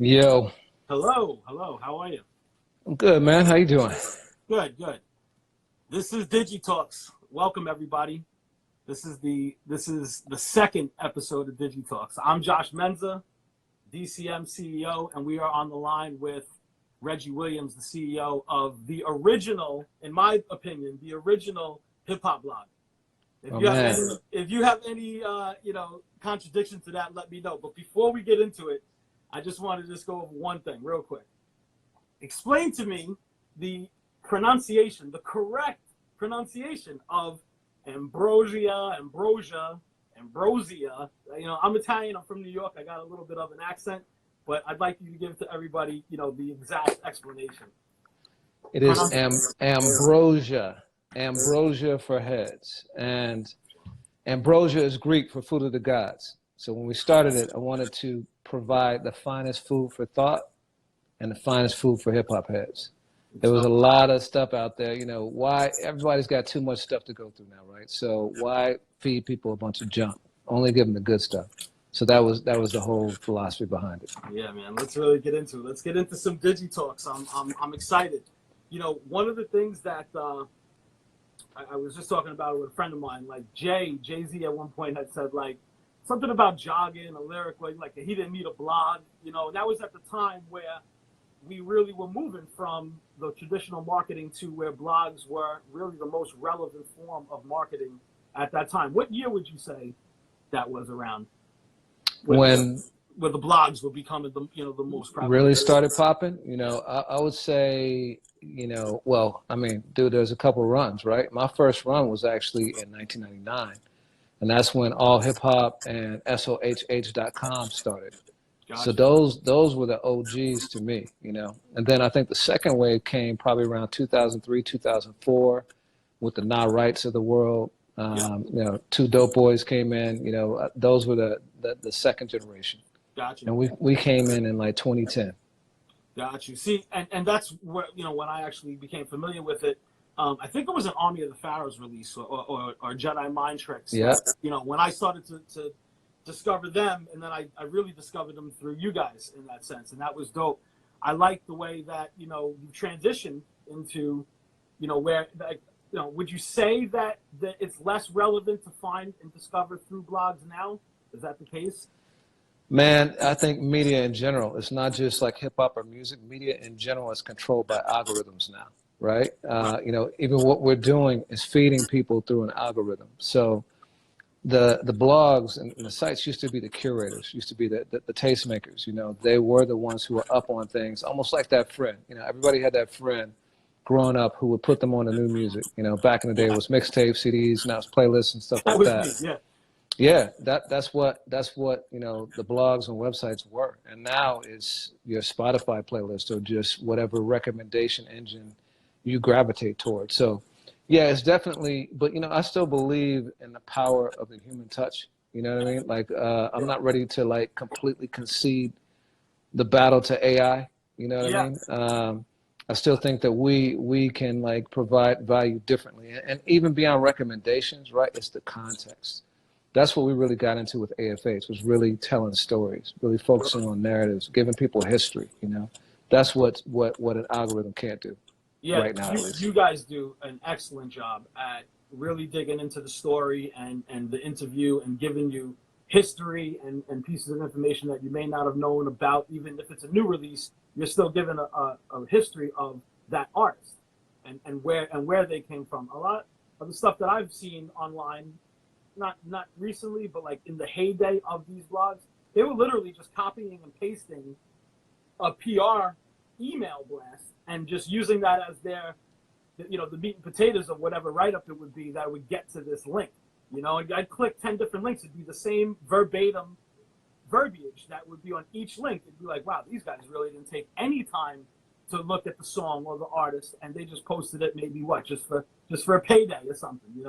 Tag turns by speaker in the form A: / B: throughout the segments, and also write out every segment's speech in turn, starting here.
A: Yo,
B: Hello, hello. How are you?
A: I'm good, man. How you doing?
B: Good, good. This is DigiTalks. Welcome, everybody. This is the second episode of DigiTalks. I'm Josh Menza, DCM CEO, and we are on the line with Reggie Williams, the CEO of the original, in my opinion, the original hip hop blog. If
A: Oh
B: you have
A: man.
B: any, if you have any, contradiction to that, let me know. But before we get into it, I just want to just go over one thing real quick. Explain to me the pronunciation, the correct pronunciation of Ambrosia. I'm Italian. I'm from New York. I got a little bit of an accent, but I'd like you to give to everybody, the exact explanation.
A: It is ambrosia. Ambrosia for heads. And ambrosia is Greek for food of the gods. So when we started it, I wanted to provide the finest food for thought and the finest food for hip hop heads. There was a lot of stuff out there, why everybody's got too much stuff to go through now, right? So why feed people a bunch of junk? Only give them the good stuff. So that was the whole philosophy behind it.
B: Yeah, man. Let's really get into it. Let's get into some DigiTalks. I'm excited. One of the things that I was just talking about it with a friend of mine, like Jay-Z at one point had said like something about jogging, a lyric like he didn't need a blog, and that was at the time where we really were moving from the traditional marketing to where blogs were really the most relevant form of marketing at that time. What year would you say that was around?
A: When
B: the blogs were becoming the most prevalent?
A: really started popping, I would say, dude, there's a couple runs, right? My first run was actually in 1999, and that's when all hip hop and SOHH.com started.
B: Gotcha.
A: So those were the OGs to me, And then I think the second wave came probably around 2003, 2004 with the Nah Rights of the world. Two Dope Boys came in, those were the second generation.
B: Gotcha.
A: And we came in like 2010.
B: Got you. See, and that's where, when I actually became familiar with it, I think it was an Army of the Pharaohs release or Jedi Mind Tricks.
A: Yeah.
B: When I started to discover them, and then I really discovered them through you guys in that sense, and that was dope. I like the way that you transitioned into where would you say that it's less relevant to find and discover through blogs now? Is that the case?
A: Man, I think media in general, it's not just like hip hop or music. Media in general is controlled by algorithms now, right? Even what we're doing is feeding people through an algorithm. So the blogs and the sites used to be the curators, used to be the tastemakers. They were the ones who were up on things, almost like that friend. Everybody had that friend growing up who would put them on the new music. Back in the day it was mixtape, CDs, now it's playlists and stuff like that.
B: Me, yeah.
A: Yeah, that's what the blogs and websites were, and now it's your Spotify playlist or just whatever recommendation engine you gravitate towards. So, yeah, it's definitely. But I still believe in the power of the human touch. You know what I mean? Like, I'm not ready to like completely concede the battle to AI. You know what I mean? I still think that we can like provide value differently, and even beyond recommendations, right? It's the context. That's what we really got into with AFH, was really telling stories, really focusing on narratives, giving people history, That's what an algorithm can't do right now.
B: You guys do an excellent job at really digging into the story and the interview and giving you history and pieces of information that you may not have known about. Even if it's a new release, you're still given a history of that artist and where they came from. A lot of the stuff that I've seen online, not recently, but like in the heyday of these blogs, they were literally just copying and pasting a PR email blast and just using that as their, the meat and potatoes of whatever write-up it would be that would get to this link. I'd click 10 different links. It'd be the same verbatim verbiage that would be on each link. It'd be like, wow, these guys really didn't take any time to look at the song or the artist, and they just posted it maybe just for a payday or something,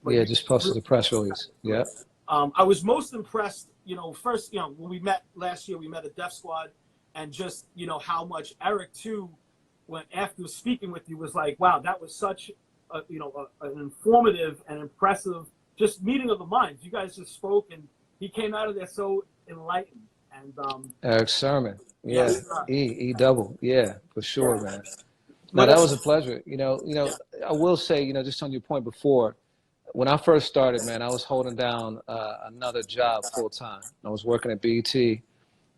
B: But
A: yeah, just posted a press release. Yeah.
B: I was most impressed, first, when we met last year, we met at Def Squad, and just, how much Eric too, when after speaking with you, was like, wow, that was such an informative and impressive just meeting of the minds. You guys just spoke, and he came out of there so enlightened And
A: Eric Sermon. Yeah.
B: yes,
A: E double. Yeah, for sure, man. No,
B: but
A: that was a pleasure. I will say, just on your point before, when I first started, man, I was holding down another job full time. I was working at BET.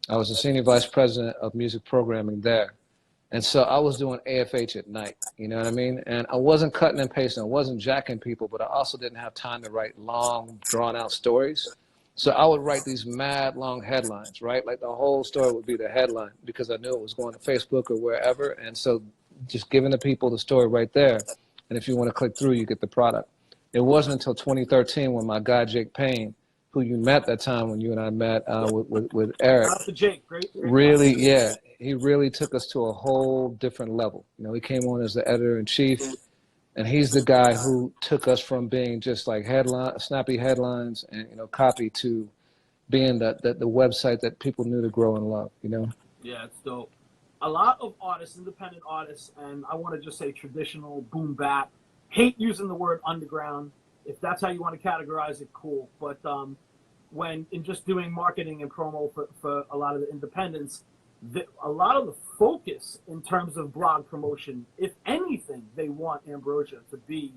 A: I was the senior vice president of music programming there. And so I was doing AFH at night, you know what I mean? And I wasn't cutting and pasting, I wasn't jacking people, but I also didn't have time to write long, drawn out stories. So I would write these mad long headlines, right? Like the whole story would be the headline because I knew it was going to Facebook or wherever. And so just giving the people the story right there. And if you want to click through, you get the product. It wasn't until 2013 when my guy, Jake Payne, who you met that time when you and I met with Eric.
B: shout out to Jake, great
A: Really, yeah, he really took us to a whole different level. He came on as the editor-in-chief, and he's the guy who took us from being just like snappy headlines and copy to being the website that people knew to grow and love.
B: Yeah, it's dope. A lot of artists, independent artists, and I want to just say traditional boom bap, hate using the word underground. If that's how you want to categorize it, cool. But when in just doing marketing and promo for a lot of the independents, a lot of the focus in terms of blog promotion, if anything, they want Ambrosia to be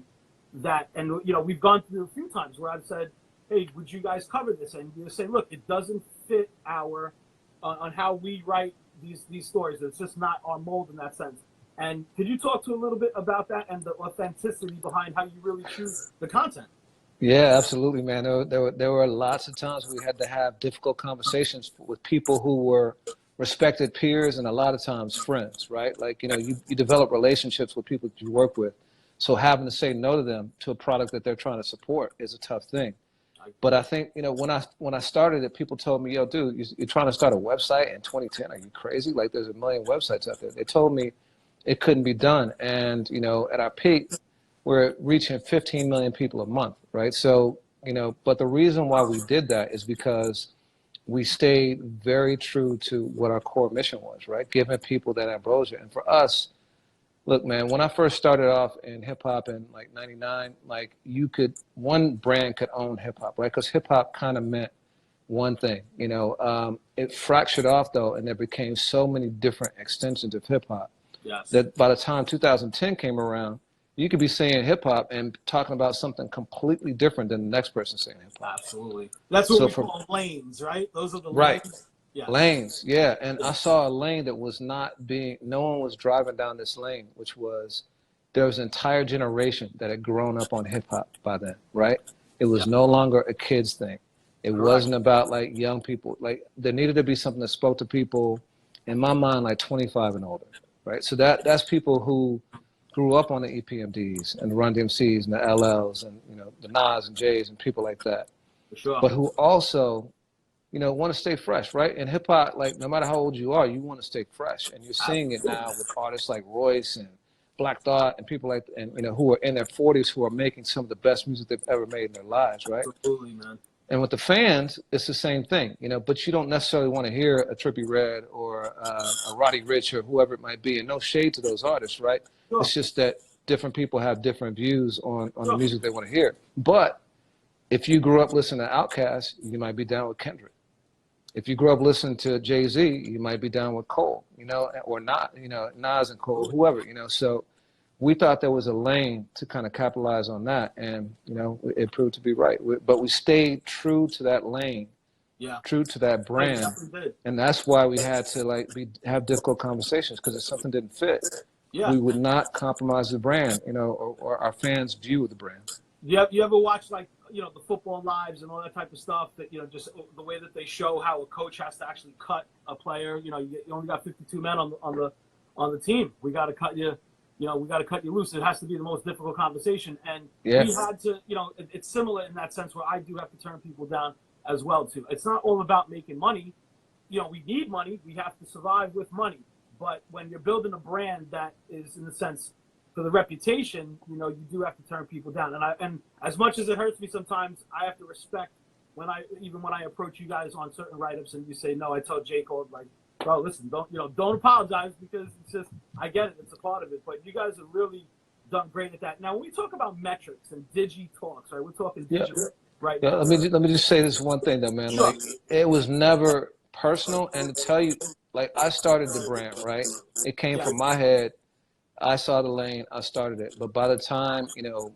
B: that. And we've gone through a few times where I've said, hey, would you guys cover this? And you say, look, it doesn't fit on how we write these stories. It's just not our mold in that sense. And could you talk to a little bit about that and the authenticity behind how you really choose the content?
A: Yeah, absolutely, man. There were lots of times we had to have difficult conversations with people who were respected peers and a lot of times friends, right? Like, you develop relationships with people that you work with. So having to say no to them to a product that they're trying to support is a tough thing. But I think, when I started it, people told me, yo, dude, you're trying to start a website in 2010. Are you crazy? Like, there's a million websites out there. They told me it couldn't be done. And, at our peak, we're reaching 15 million people a month, right? So, but the reason why we did that is because we stayed very true to what our core mission was, right? Giving people that ambrosia. And for us, look, man, when I first started off in hip hop in like 99, like one brand could own hip hop, right? Because hip hop kind of meant one thing, it fractured off though, and there became so many different extensions of hip hop.
B: Yes.
A: That by the time 2010 came around, you could be saying hip hop and talking about something completely different than the next person saying hip hop.
B: Absolutely. That's what we call lanes, right? Those are the
A: right.
B: lanes. Yeah.
A: Lanes, yeah. And I saw a lane that was no one was driving down this lane, which was, there was an entire generation that had grown up on hip hop by then, right? It was no longer a kid's thing. It wasn't about like young people. Like, there needed to be something that spoke to people, in my mind, like 25 and older, right? So that's people who grew up on the EPMDs and the Run DMCs and the LLs and the Nas and J's and people like that.
B: For sure.
A: But who also want to stay fresh, right? In hip hop, like, no matter how old you are, you want to stay fresh, and you're seeing it now with artists like Royce and Black Thought and people like, who are in their 40s who are making some of the best music they've ever made in their lives, right?
B: Absolutely, man.
A: And with the fans, it's the same thing, but you don't necessarily want to hear a Trippie Redd or a Roddy Ricch or whoever it might be, and no shade to those artists, right? Sure. It's just that different people have different views on the music they want to hear. But if you grew up listening to Outkast, you might be down with Kendrick. If you grew up listening to Jay-Z, you might be down with Cole, or not, Nas and Cole, whoever, So we thought there was a lane to kind of capitalize on that, and it proved to be right. But we stayed true to that lane, true to that brand, and that's why we had to have difficult conversations, because if something didn't fit, we would not compromise the brand, or our fans' view of the brand.
B: You ever watch the football lives and all that type of stuff, that just the way that they show how a coach has to actually cut a player? You only got 52 men on the team. We got to cut you. We got to cut you loose. It has to be the most difficult conversation. And we had to, it's similar in that sense where I do have to turn people down as well, too. It's not all about making money. We need money. We have to survive with money. But when you're building a brand that is, in a sense, for the reputation, you do have to turn people down. And as much as it hurts me sometimes, I have to respect when I approach you guys on certain write-ups and you say, no, I told J. Cole, like, bro, listen, don't apologize, because it's just, I get it, it's a part of it. But you guys have really done great at that. Now, when we talk about metrics and DigiTalks, right, we're talking digital right now.
A: Let me just say this one thing though, man.
B: Sure.
A: Like, it was never personal. And to tell you, like, I started the brand, right? It came
B: Yeah.
A: from my head. I saw the lane, I started it. But by the time, you know,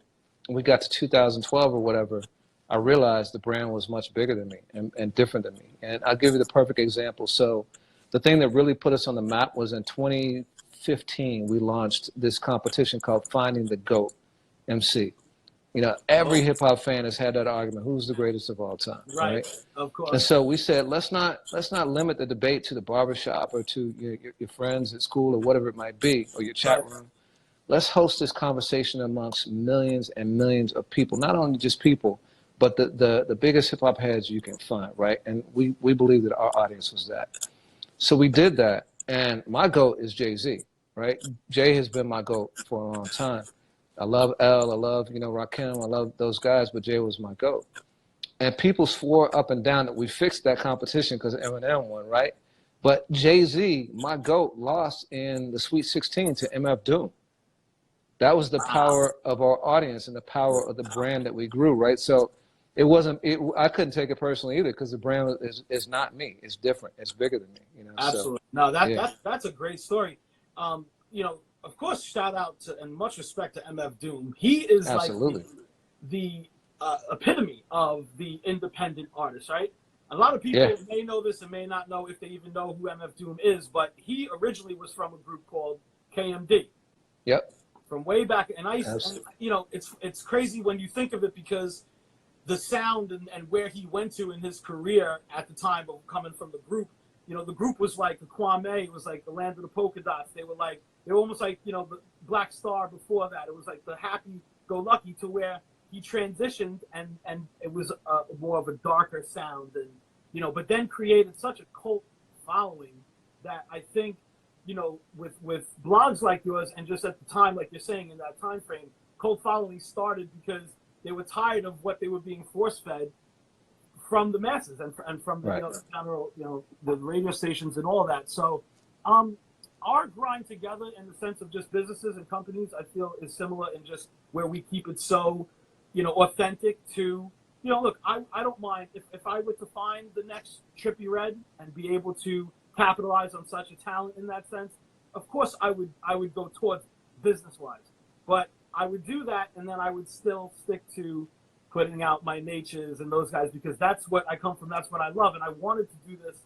A: we got to 2012 or whatever, I realized the brand was much bigger than me and different than me. And I'll give you the perfect example. So the thing that really put us on the map was in 2015, we launched this competition called Finding the GOAT MC. You know, every
B: Oh,
A: hip hop fan has had that argument, who's the greatest of all time,
B: right.
A: right?
B: Of
A: And
B: course.
A: so we said, let's not limit the debate to the barbershop or to your friends at school or whatever it might be, or your
B: Right.
A: chat room. Let's host this conversation amongst millions and millions of people, not only just people, but the biggest hip hop heads you can find, right? And we believe that our audience was that. So we did that. And my GOAT is Jay-Z, right? Jay has been my GOAT for a long time. I love L, I love, you know, Rakim, I love those guys, but Jay was my GOAT. And people swore up and down that we fixed that competition because Eminem won, right? But Jay-Z, my GOAT, lost in the Sweet 16 to MF Doom. That was the
B: Wow.
A: power of our audience and the power of the brand that we grew, right? So it wasn't, I couldn't take it personally either because the brand is not me. It's different. It's bigger than me, you know? So,
B: Absolutely. No,
A: yeah,
B: that's a great story. You know, of course, shout out to and much respect to MF Doom. He is like
A: absolutely.
B: the epitome of the independent artist, right? A lot of
A: Yeah,
B: people may know this and may not know if they even know who MF Doom is, but he originally was from a group called KMD
A: yep,
B: from way back. And and,
A: absolutely.
B: you know, it's crazy when you think of it because the sound and where he went to in his career at the time of coming from the group, you know, the group was like the Kwame, it was like the Land of the Polka Dots. They were almost like, you know, the Black Star before that. It was like the happy go lucky to where he transitioned and it was more of a darker sound and, you know, but then created such a cult following that I think, you know, with blogs like yours and just at the time, like you're saying in that time frame, cult following started because they were tired of what they were being force fed from the masses and from the,
A: Right.
B: you know, general, you know, the radio stations and all that. So our grind together in the sense of just businesses and companies, I feel is similar in just where we keep it so, you know, authentic to, you know, look, I don't mind if I were to find the next Trippie Redd and be able to capitalize on such a talent in that sense, of course I would go towards business wise. But I would do that and then I would still stick to putting out my natures and those guys because that's what I come from, that's what I love. And I wanted to do this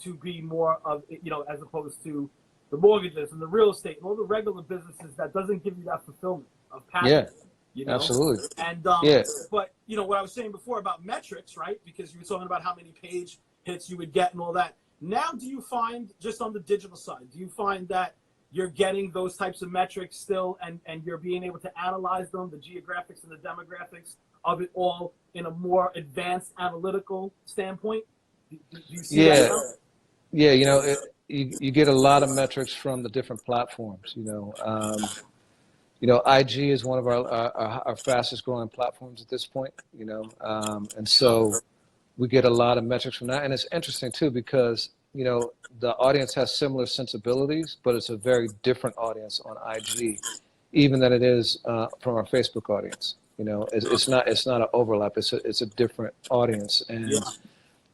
B: to be more of, you know, as opposed to the mortgages and the real estate and all the regular businesses that doesn't give you that fulfillment of
A: Yeah,
B: passion, you know?
A: absolutely.
B: And,
A: Yeah,
B: but, you know, what I was saying before about metrics, right? Because you were talking about how many page hits you would get and all that. Now, do you find, just on the digital side, do you find that you're getting those types of metrics still and you're being able to analyze them, the geographics and the demographics of it all in a more advanced analytical standpoint? Do you see that
A: yeah,
B: now?
A: yeah. You know, you get a lot of metrics from the different platforms. You know, IG is one of our fastest growing platforms at this point. You know, and so we get a lot of metrics from that, and it's interesting too because you know the audience has similar sensibilities, but it's a very different audience on IG, even than it is from our Facebook audience. You know, it's not an overlap. It's a different audience,
B: Yeah.
A: and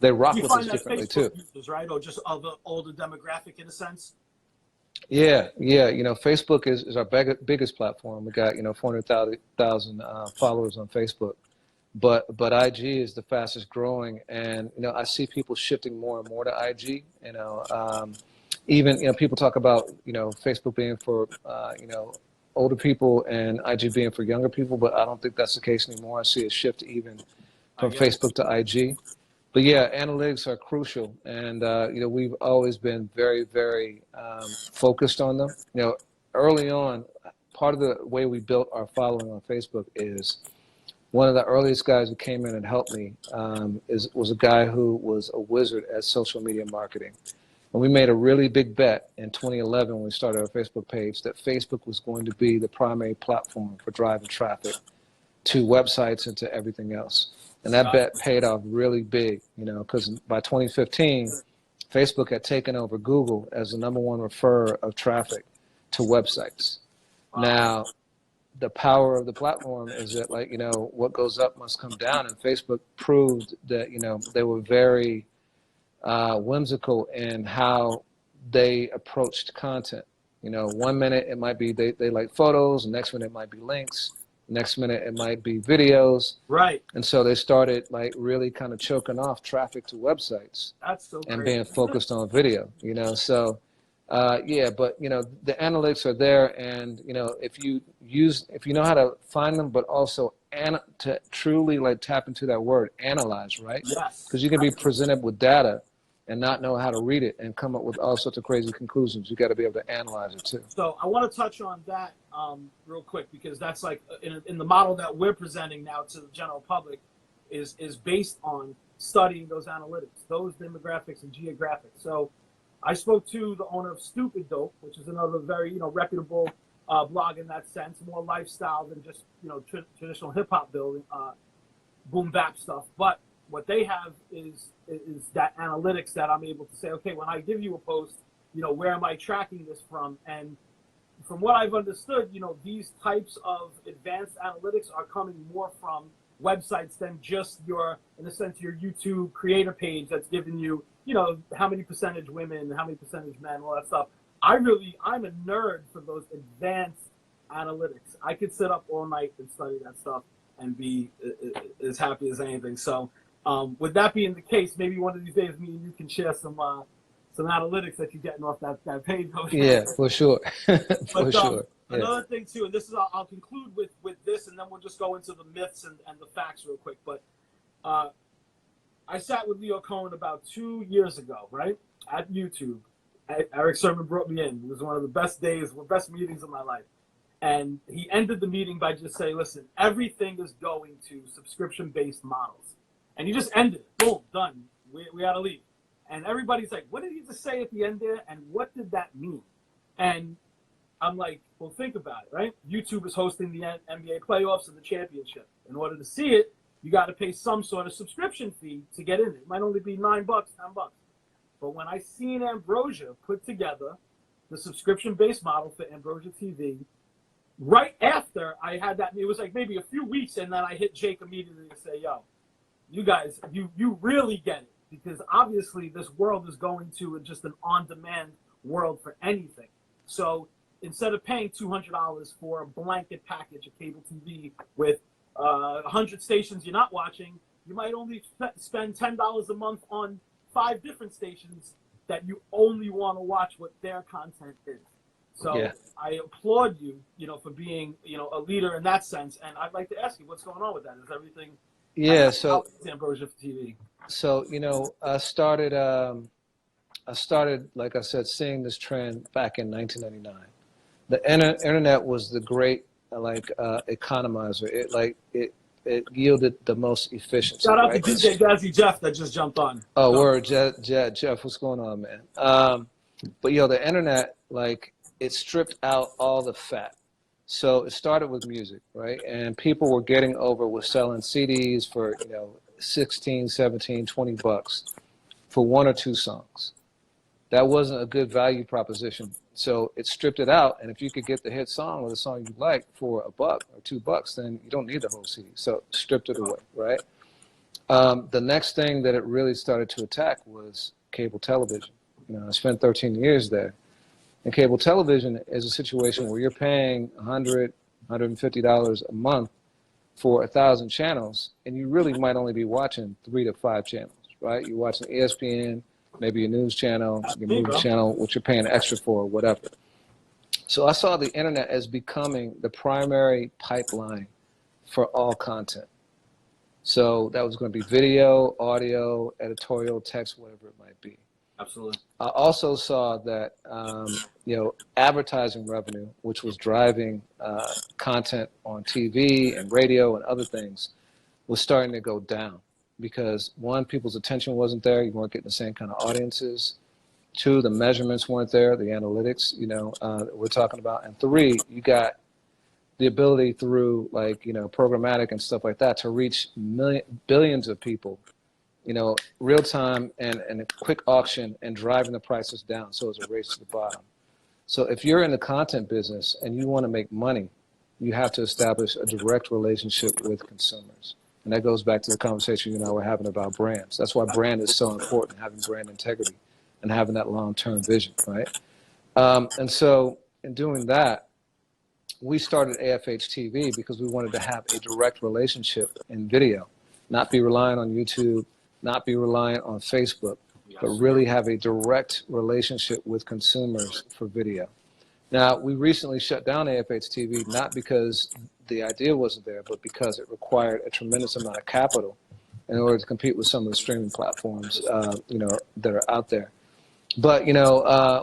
A: they rock
B: You
A: with us
B: find that
A: differently
B: Facebook
A: too.
B: users, right? Or just of the older demographic in a sense?
A: Yeah, yeah. You know, Facebook is our biggest platform. We got 400,000 followers on Facebook, but IG is the fastest growing, and you know I see people shifting more and more to IG. Even people talk about Facebook being for older people and IG being for younger people, but I don't think that's the case anymore. I see a shift even
B: I
A: from
B: get it.
A: Facebook to IG. But yeah, analytics are crucial, and we've always been very, very focused on them. You know, early on, part of the way we built our following on Facebook is one of the earliest guys who came in and helped me was a guy who was a wizard at social media marketing. And we made a really big bet in 2011 when we started our Facebook page that Facebook was going to be the primary platform for driving traffic to websites and to everything else. And that bet paid off really big, because by 2015, Facebook had taken over Google as the #1 referrer of traffic to websites. Now, the power of the platform is that, what goes up must come down. And Facebook proved that, they were very whimsical in how they approached content. You know, one minute it might be they like photos, the next minute it might be links, next minute it might be videos.
B: Right.
A: And so they started like really kind of choking off traffic to websites
B: That's so
A: and
B: crazy.
A: being focused on video, you know. So yeah, but you know, the analytics are there, and you know, if you know how to find them, but also to truly like tap into that word, analyze, right?
B: Yes.
A: Because you can be presented with data and not know how to read it and come up with all sorts of crazy conclusions. You got to be able to analyze it too.
B: So I want to touch on that real quick, because that's like in the model that we're presenting now to the general public is based on studying those analytics, those demographics and geographics. So I spoke to the owner of Stupid Dope, which is another very, you know, reputable blog in that sense, more lifestyle than just, you know, traditional hip hop building, boom bap stuff. But what they have is that analytics that I'm able to say, okay, when I give you a post, you know, where am I tracking this from? And from what I've understood, you know, these types of advanced analytics are coming more from websites than just your, in a sense, your YouTube creator page that's giving you, you know, how many percentage women, how many percentage men, all that stuff. I'm a nerd for those advanced analytics. I could sit up all night and study that stuff and be as happy as anything. So with that being the case, maybe one of these days me and you can share some analytics that you're getting off that page.
A: Yeah, for sure. For sure.
B: Another thing too, and this is I'll conclude with this, and then we'll just go into the myths and the facts real quick. But I sat with Leo Cohen about 2 years ago, right, at YouTube. Eric Sermon brought me in. It was one of the best days, best meetings of my life. And he ended the meeting by just saying, listen, everything is going to subscription-based models. And he just ended it. Boom, done. We got to leave. And everybody's like, what did he just say at the end there? And what did that mean? And I'm like, well, think about it, right? YouTube is hosting the NBA playoffs and the championship. In order to see it, you got to pay some sort of subscription fee to get in it. It might only be $9, $10. But when I seen Ambrosia put together the subscription-based model for Ambrosia TV, right after I had that, it was like maybe a few weeks, and then I hit Jake immediately to say, yo, you guys, you really get it. Because obviously this world is going to just an on-demand world for anything. So instead of paying $200 for a blanket package of cable TV with 100 stations you're not watching, you might only spend $10 a month on 5 different stations that you only want to watch what their content is. So yeah. I applaud you, you know, for being, you know, a leader in that sense. And I'd like to ask you, what's going on with that? Is everything?
A: Yeah. So
B: Ambrosia for TV.
A: So, you know, I started, like I said, seeing this trend back in 1999. The internet was the great, economizer. It yielded the most efficiency.
B: Shout out
A: right?
B: to DJ Jazzy Jeff that just jumped on.
A: Oh, word, Jeff, what's going on, man? But, you know, the internet, like, it stripped out all the fat. So it started with music, right? And people were getting over with selling CDs for, you know, 16, 17, 20 bucks for 1 or 2 songs. That wasn't a good value proposition. So it stripped it out. And if you could get the hit song or the song you like for $1 or $2, then you don't need the whole CD. So stripped it away, right? The next thing that it really started to attack was cable television. You know, I spent 13 years there. And cable television is a situation where you're paying $100, $150 a month for 1,000 channels, and you really might only be watching 3 to 5 channels, right? You're watching ESPN, maybe a news channel, your movie channel, which you're paying extra for, or whatever. So I saw the internet as becoming the primary pipeline for all content. So that was going to be video, audio, editorial, text, whatever it might be.
B: Absolutely.
A: I also saw that, you know, advertising revenue, which was driving content on TV and radio and other things, was starting to go down because, 1, people's attention wasn't there. You weren't getting the same kind of audiences. 2, the measurements weren't there, the analytics, you know, that we're talking about. And 3, you got the ability through, like, you know, programmatic and stuff like that to reach billions of people, you know, real time and a quick auction and driving the prices down. So it's a race to the bottom. So if you're in the content business and you want to make money, you have to establish a direct relationship with consumers. And that goes back to the conversation you and I were having about brands. That's why brand is so important, having brand integrity and having that long-term vision, right? And so in doing that, we started AFH TV because we wanted to have a direct relationship in video, not be reliant on YouTube, not be reliant on Facebook, but really have a direct relationship with consumers for video. Now, we recently shut down AFH TV, not because the idea wasn't there, but because it required a tremendous amount of capital in order to compete with some of the streaming platforms, that are out there. But,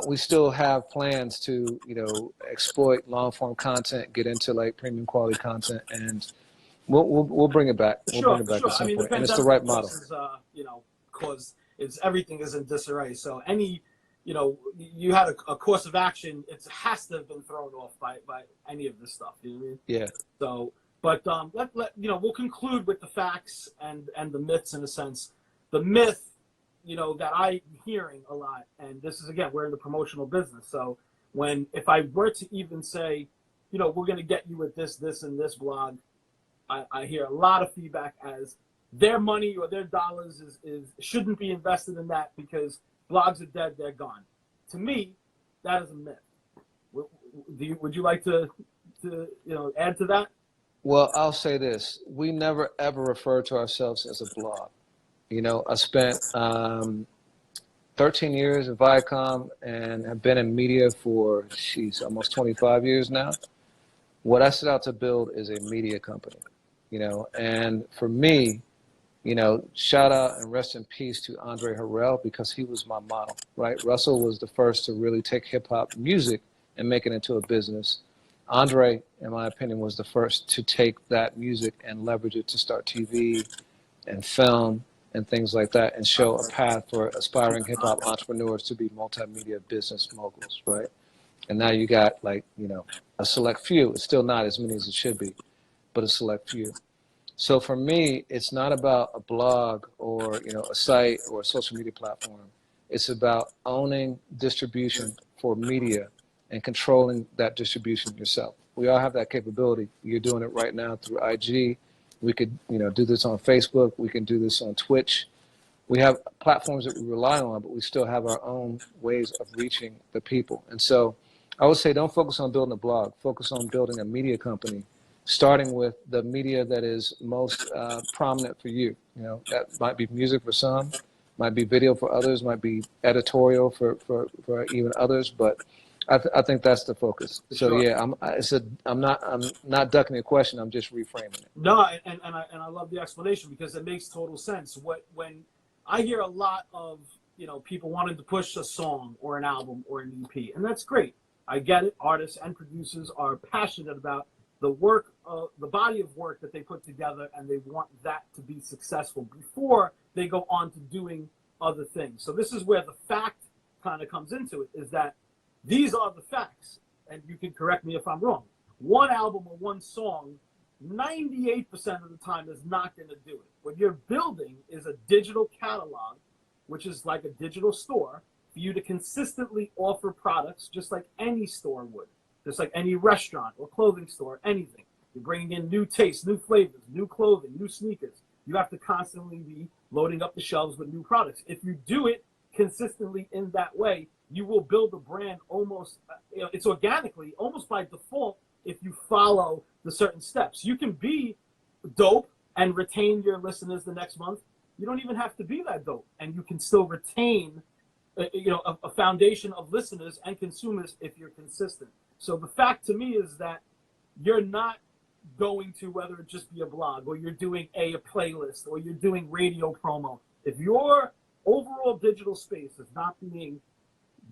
A: we still have plans to, exploit long-form content, get into like premium quality content, and we'll bring it back. We'll bring it back at some point. And it's the right model.
B: Is, because everything is in disarray. So you had a course of action, it has to have been thrown off by any of this stuff. You know what I mean?
A: Yeah.
B: So, but we'll conclude with the facts and the myths in a sense. The myth, that I'm hearing a lot, and this is, again, we're in the promotional business. So if I were to even say, we're going to get you with this, and this blog, I hear a lot of feedback as their money or their dollars shouldn't be invested in that because blogs are dead, they're gone. To me, that is a myth. Would you like to add to that?
A: Well, I'll say this. We never, ever refer to ourselves as a blog. I spent 13 years at Viacom and have been in media for, almost 25 years now. What I set out to build is a media company, and for me, shout out and rest in peace to Andre Harrell, because he was my model, right? Russell was the first to really take hip hop music and make it into a business. Andre, in my opinion, was the first to take that music and leverage it to start TV and film and things like that, and show a path for aspiring hip hop entrepreneurs to be multimedia business moguls, right? And now you got a select few. It's still not as many as it should be, but a select few. So for me, it's not about a blog or a site or a social media platform. It's about owning distribution for media and controlling that distribution yourself. We all have that capability. You're doing it right now through IG. We could do this on Facebook. We can do this on Twitch. We have platforms that we rely on, but we still have our own ways of reaching the people. And so I would say don't focus on building a blog. Focus on building a media company, starting with the media that is most prominent for you. That might be music for some, might be video for others, might be editorial for even others, but I think that's the focus. So sure. Yeah, I'm not ducking the question. I'm just reframing it.
B: No, and I love the explanation because it makes total sense. When I hear a lot of people wanting to push a song or an album or an EP, and that's great. I get it. Artists and producers are passionate about the work, the body of work that they put together, and they want that to be successful before they go on to doing other things. So this is where the fact kind of comes into it, is that these are the facts, and you can correct me if I'm wrong. One album or one song, 98% of the time is not going to do it. What you're building is a digital catalog, which is like a digital store, for you to consistently offer products just like any store would, just like any restaurant or clothing store, anything. You're bringing in new tastes, new flavors, new clothing, new sneakers. You have to constantly be loading up the shelves with new products. If you do it consistently in that way, you will build a brand almost, it's organically, almost by default, if you follow the certain steps. You can be dope and retain your listeners the next month. You don't even have to be that dope, and you can still retain a foundation of listeners and consumers if you're consistent. So the fact to me is that you're not going to, whether it just be a blog or you're doing a playlist or you're doing radio promo, if your overall digital space is not being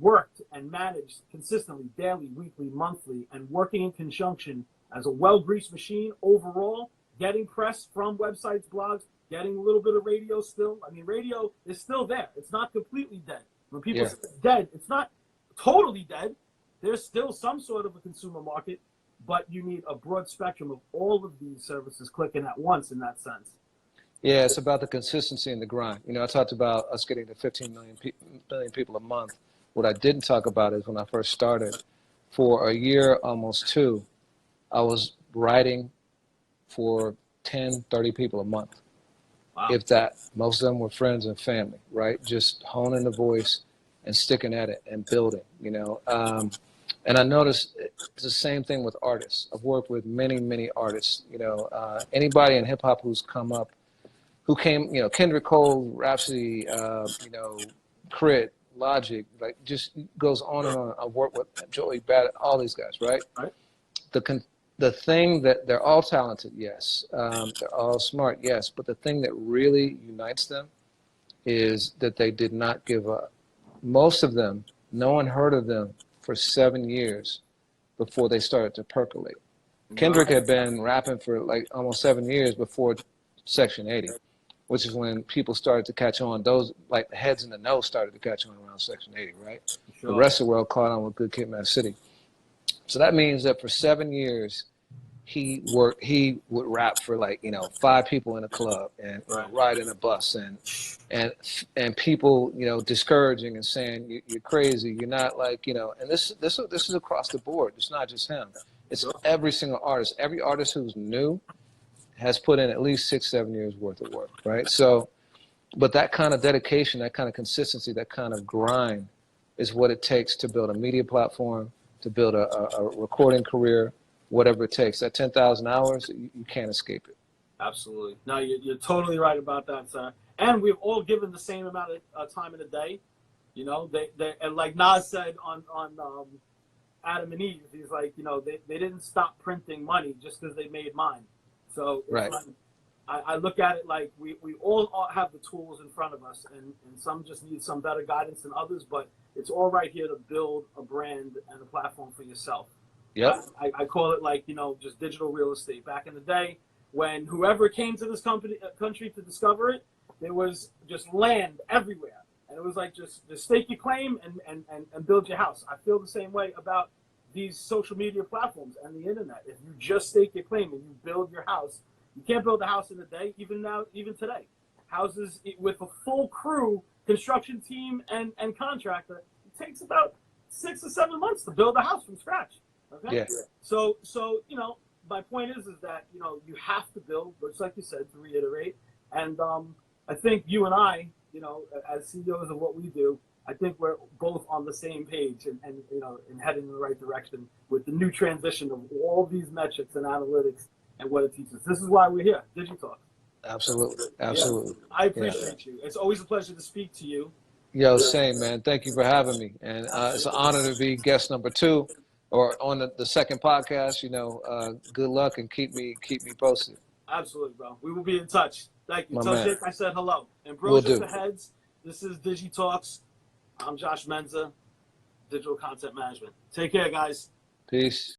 B: worked and managed consistently, daily, weekly, monthly, and working in conjunction as a well-greased machine overall, getting press from websites, blogs, getting a little bit of radio still. I mean, radio is still there. It's not completely dead. When people say it's dead, it's not totally dead. There's still some sort of a consumer market, but you need a broad spectrum of all of these services clicking at once in that sense.
A: Yeah, it's about the consistency and the grind. I talked about us getting to 15 million people a month. What I didn't talk about is when I first started, for a year, almost two, I was writing for 10, 30 people a month.
B: Wow.
A: If that. Most of them were friends and family, right? Just honing the voice and sticking at it and building, you know. And I noticed it's the same thing with artists. I've worked with many, many artists, you know. Anybody in hip hop who's come up, who came, you know, Kendrick Cole, Rhapsody, you know, Crit, Logic, like just goes on and on. I've worked with Joey Badass, all these guys, right?
B: Right.
A: The thing that they're all talented, yes. They're all smart, yes. But the thing that really unites them is that they did not give up. Most of them, no one heard of them for 7 years before they started to percolate. Kendrick had been rapping for like almost 7 years before Section 80, which is when people started to catch on. Those, like the heads in the know, started to catch on around Section 80, right?
B: Sure.
A: The rest of the world caught on with Good Kid, Mad City. So that means that for 7 years, he would rap for like, you know, 5 people in a club and ride in a bus and people, you know, discouraging and saying you're crazy, you're not like, you know, and this is across the board. It's not just him. It's every single artist. Every artist who's new has put in at least 6-7 years worth of work, right? So, but that kind of dedication, that kind of consistency, that kind of grind is what it takes to build a media platform, to build a recording career, whatever it takes. That 10,000 hours, you can't escape it.
B: Absolutely. No, you're totally right about that, sir. And we've all given the same amount of time in a day. You know, they and like Nas said on Adam and Eve, he's like, you know, they didn't stop printing money just because they made mine. So it's
A: right.
B: Like, I look at it like we all have the tools in front of us, and some just need some better guidance than others, but it's all right here to build a brand and a platform for yourself.
A: Yep.
B: I call it like, you know, just digital real estate. Back in the day, when whoever came to this country to discover it, there was just land everywhere. And it was like, just stake your claim and build your house. I feel the same way about these social media platforms and the internet. If you just stake your claim and you build your house, you can't build a house in a day, even today. Houses with a full crew, construction team and contractor, it takes about 6 or 7 months to build a house from scratch. Okay.
A: Yeah.
B: So you know, my point is that, you know, you have to build, just like you said, to reiterate. And I think you and I, you know, as CEOs of what we do, I think we're both on the same page and you know, and heading in the right direction with the new transition of all these metrics and analytics and what it teaches. This is why we're here, DigiTalks.
A: Absolutely. Absolutely.
B: Yeah. I appreciate you. It's always a pleasure to speak to you.
A: Yo, same, man. Thank you for having me. And it's an honor to be guest number 2 or on the second podcast. You know, good luck and keep me posted.
B: Absolutely, bro. We will be in touch. Thank you.
A: My
B: Tell
A: man.
B: Jake I said hello. Ambrosia For Heads. This is DigiTalks. I'm Josh Menza, Digital Content Management. Take care, guys.
A: Peace.